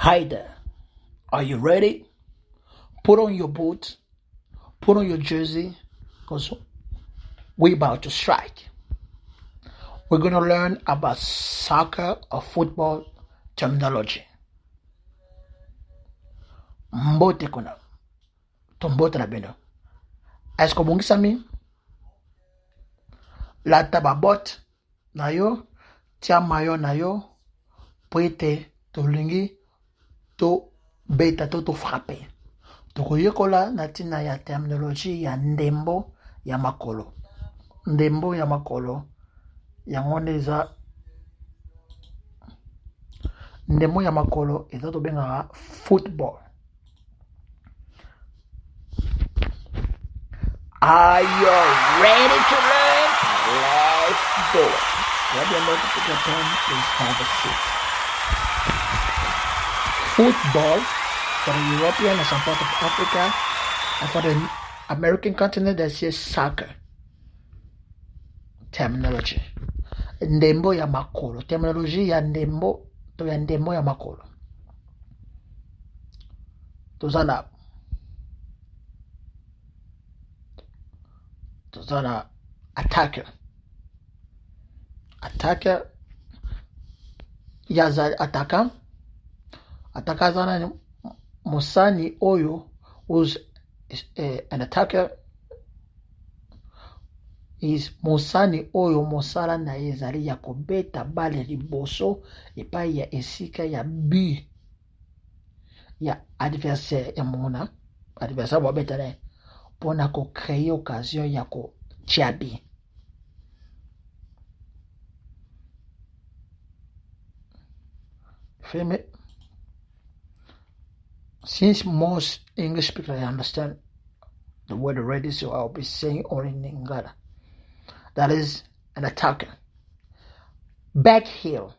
Hi there. Are you ready? Put on your boots, put on your jersey, because we're about to strike. We're going to learn about soccer or football terminology. Mbote kuna. Tombote na bino. Est-ce que bongi sami? La tababot na yo, tia mayo na yo, poete to lingi, to beta to frappe. Tokoyekola na tina ya terminology ya ndembo ya makolo. Ndembo ya makolo. Yango eza ndembo ya makolo eza tobengaka football. Are you ready to learn? Let's do it. Grab your notebook and pen, please have a seat. Football for the European and some part of Africa, and for the American continent, that's just soccer. Terminology. Ndembo ya makolo. Terminology ya ndembo to ya ndembo ya makolo. Tozana attacker. Attacker yaza attacker. Attacker zana Musani Oyo was an attacker. Is Musani Oyo Mosala na ezali ya kobeta bale liboso epai ya esika ya but ya adversaire ya mona adversaire wabeta ne pona ko créer occasion ya ko tiabi. Feme. Since most English speakers understand the word already, so I'll be saying only in Lingala. That is an attacker. Back heel.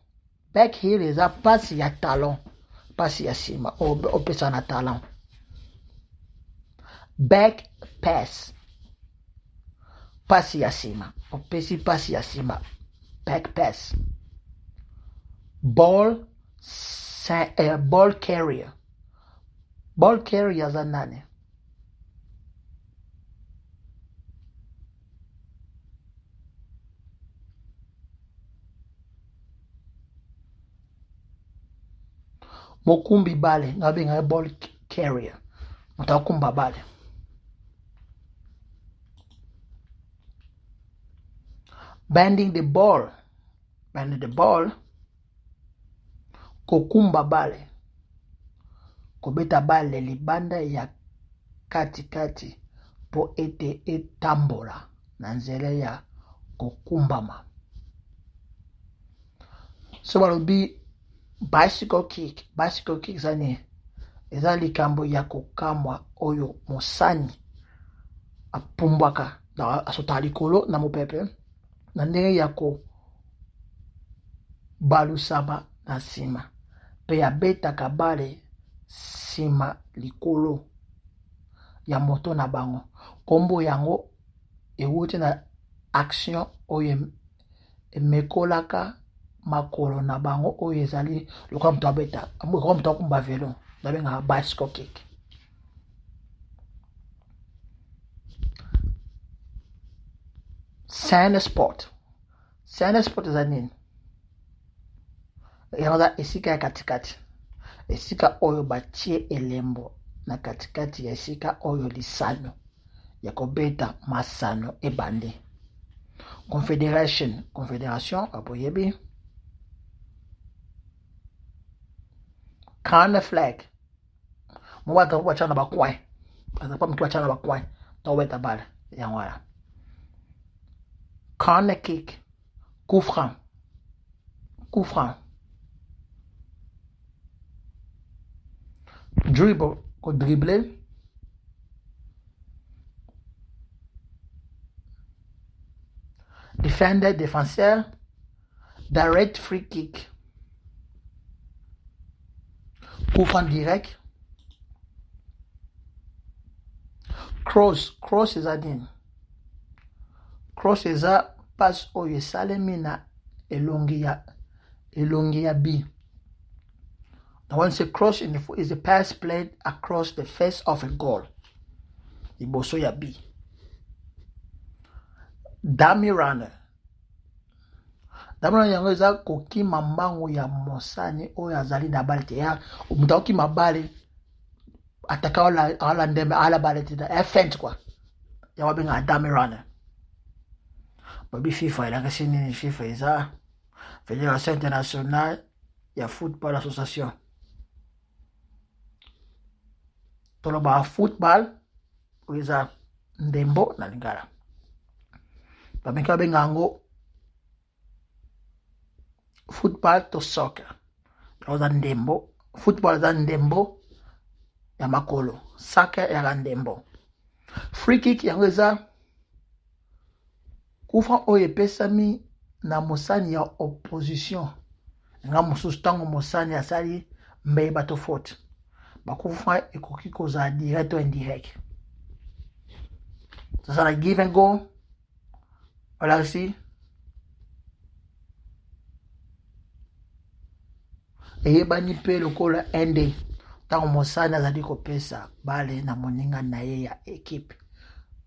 Back heel is a pass ya talon. Pass ya sima. O pesa na talon. Back pass. Pass ya sima. O pesi pass ya sima. Back pass. Ball carrier. Ball carrier za nani? Mokumbi bale ngabe ngabe ball carrier. Mutakumba bale. Bending the ball. Bending the ball. Kokumba bale. Kobeta bale libanda ya kati po ete etambola na nzela ya kokumbama. So what will be bicycle kick? Bicycle kick zani eza likambo ya kokamwa oyo mosani apumbwaka na asota likolo na mopepe na ndenge ya ko balusaba na sima pe ya beta kabale sima likolo ya moto na bango. Kombo yango ewuti na action oyo emekolaka makolo na bango oyo ezali lokwa mtu abeta lokwa mtu akumba velo nabenga bicycle kick. Sand sport is nini? Yango esika ya katikati. Esika oyo batie elembo na katikati ya esika oyo lisano ya kobeta masano ebande. Confederation aboyebi. Corner flag. Mwaka wachana bakwai. Azapa mtu wachana bakwai. Taweta bala yangwara. Corner kick. Coup franc. Dribble. Ko dribbler. Défenseur. Direct free kick. Coup franc direct. Cross is a din. Cross is a pass oyo esalemi na elongi ya bi. And when it's cross in the foot, is a pass played across the face of a goal. Iboso ya B. Dummy runner. Dummy runner yango eza kokima mbango ya mosani oyo azali na bale te. Ya mutu akokima bale ataka ala ndembe ala bale te. Effect quoi. Ya wabenga dummy runner. Babi FIFA ilaka nini FIFA eza Fédération Internationale ya Football Association. Toloba football eza ndembo na lingala. Bameka benga ngo football to soccer. Oza ndembo. Football za ndembo ya makolo. Soccer ya ndembo. Free kick yango eza kufa oyo epesami na mosani ya opposition. Nga mosusu tango mosani asali mbei bato faute. Bakufa ekoki koza direct ou indirect. Ça na give and go. Voilà ici. Eyebani pe lokola ende. Tango mosani azali kopesa bale na moninga na ye ya equipe.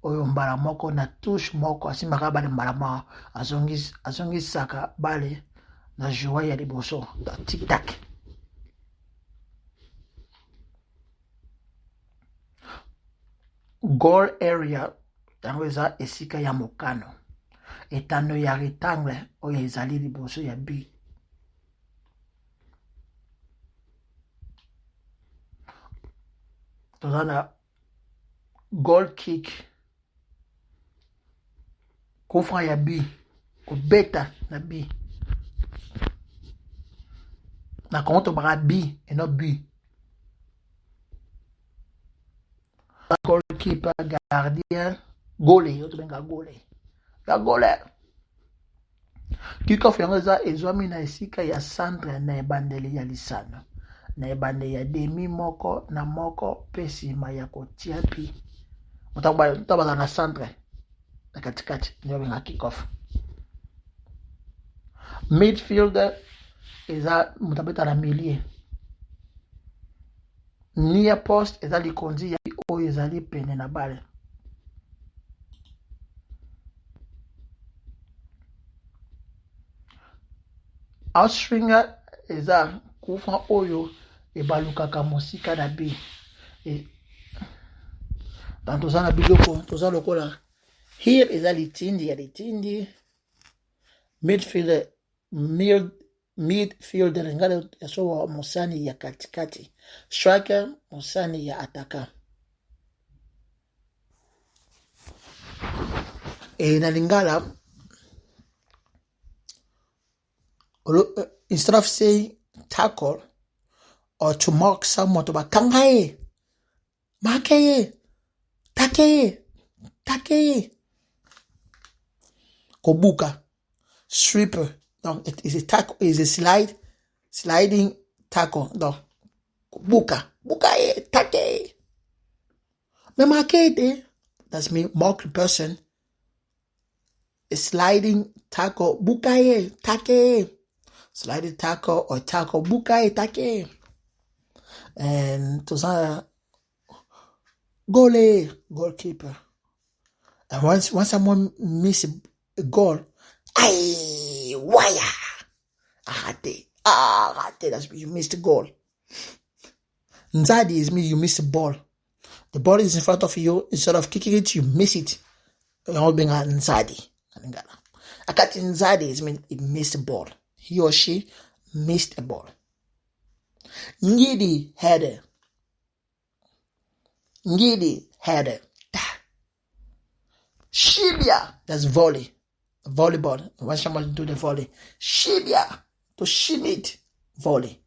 Oyo mbala moko na touche moko asimaka bale mbala ma azongisaka bale na joie ya liboso da tic tac. Goal area tango eza esika ya mokano. Etano ya rectangle oyo ezali liboso ya B. Tozana goal kick. Kufra ya B. Kubeta na B. Na konto baka B et not B. Goalkeeper, gardien, goalie. Yoto benga goalie. Ya goalie. Kick-off yango eza ezwami na esika ya centre na ebandeli ya lisano. Na ebande ya demi moko na moko pesima ya kotia pi. Mutabaza na centre. Na katikati. Nyo benga kick-off. Midfielder eza mutabeta na milieu. Near post eza likonzi ya oyo ezali pene na bale. Outswinger eza kufa oyo ebalukaka mosika na B. Dan toza na biloko, toza lokola. Here eza litindi ya litindi. Midfielder ngale yasowa mosani ya katikati. Striker mosani ya ataka. Na lingala instead of saying tackle or to mark someone to bakangaye, makeye, takeye, kobuka, stripper. No, it is a tackle, it is a sliding tackle. No, buka, takeye. Me makete, that's me mark the person. A sliding tackle, bukaye, takeye. Sliding tackle or tackle, bukaye, takeye. And to goalkeeper. And once someone miss a goal, wire. Arrête. That's you missed the goal. Nzadi is me, you missed the ball. The ball is in front of you. Instead of kicking it, you miss it. You're all being Nzadi. Akati Nzadi is mean he missed the ball. He or she missed a ball. Ngidi header. Shibia, that's volley. Volleyball. When someone do the volley. Shibia, to shim it. Volley.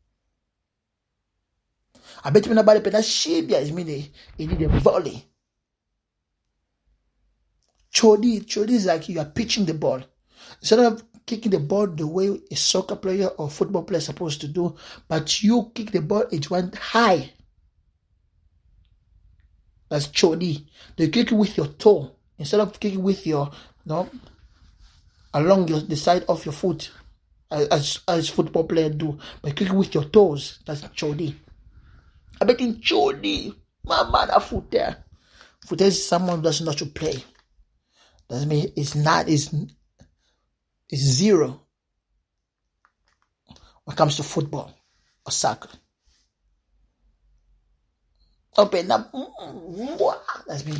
I bet you nobody put that shibia is meaning he need a volley. Chodi is like you are pitching the ball. Instead of kicking the ball the way a soccer player or football player is supposed to do, but you kick the ball, it went high. That's chodi. You kick it with your toe instead of kicking with your, along the side of your foot. as football players do. But kick with your toes. That's chodi. I bet in chodi. My man, a foot there. Foot is someone who doesn't know to play. Doesn't mean it's not. It's zero when it comes to football or soccer. Open up. That's me.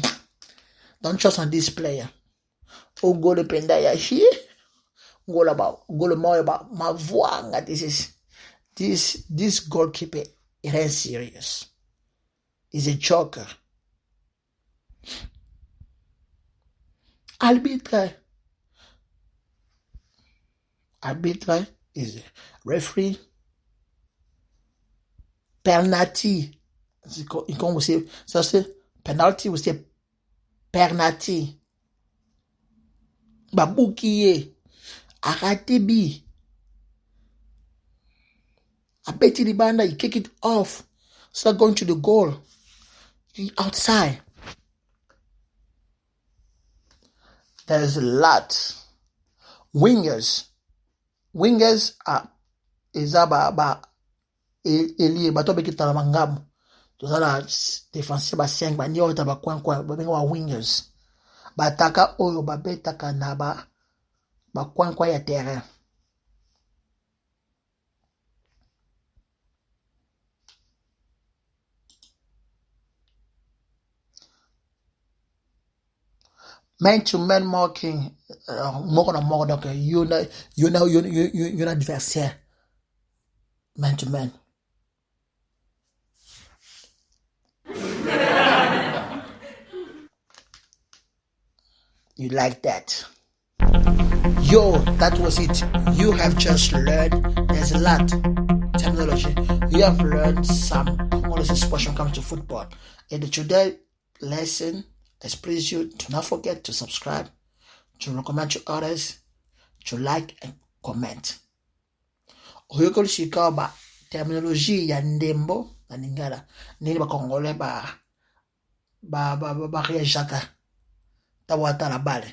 Don't trust on this player. Oh, go to Pendaya here. Go more about Mavwanga. This goalkeeper. It ain't serious. He's a joker. Arbitre is a referee. Penalty. Ça c'est penalty ou c'est penalty. Baboukiye. Aratebi. I bet you the banda, you kick it off. Start going to the goal. Outside. There's a lot. Wingers are izaba eli batobe kitala mangamu. Tozala defensive ba 5 ba ni ota ba kwankwa ba benga wa wingers. Bataka oyo babetaka na ba kwankwa ya terrain. Man-to-man marking, more donc you're not adversaire. Man-to-man. You like that? Yo, that was it. You have just learned. There's a lot terminology. You have learned some Congolese expression comes to football. In the today lesson, let's please you. Do not forget to subscribe, to recommend to others, to like and comment. Oyoko shika ba terminologie ya ndembo na ningala nini ba Congolais ba réagaka tawata la balle.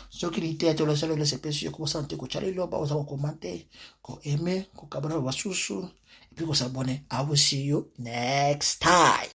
Ce qui était tout le seul de ces personnes comme ça te coacher là ba osa commenter, ko aimer, ko kabana ba susu et puis ko s'abonner. I will see you next time.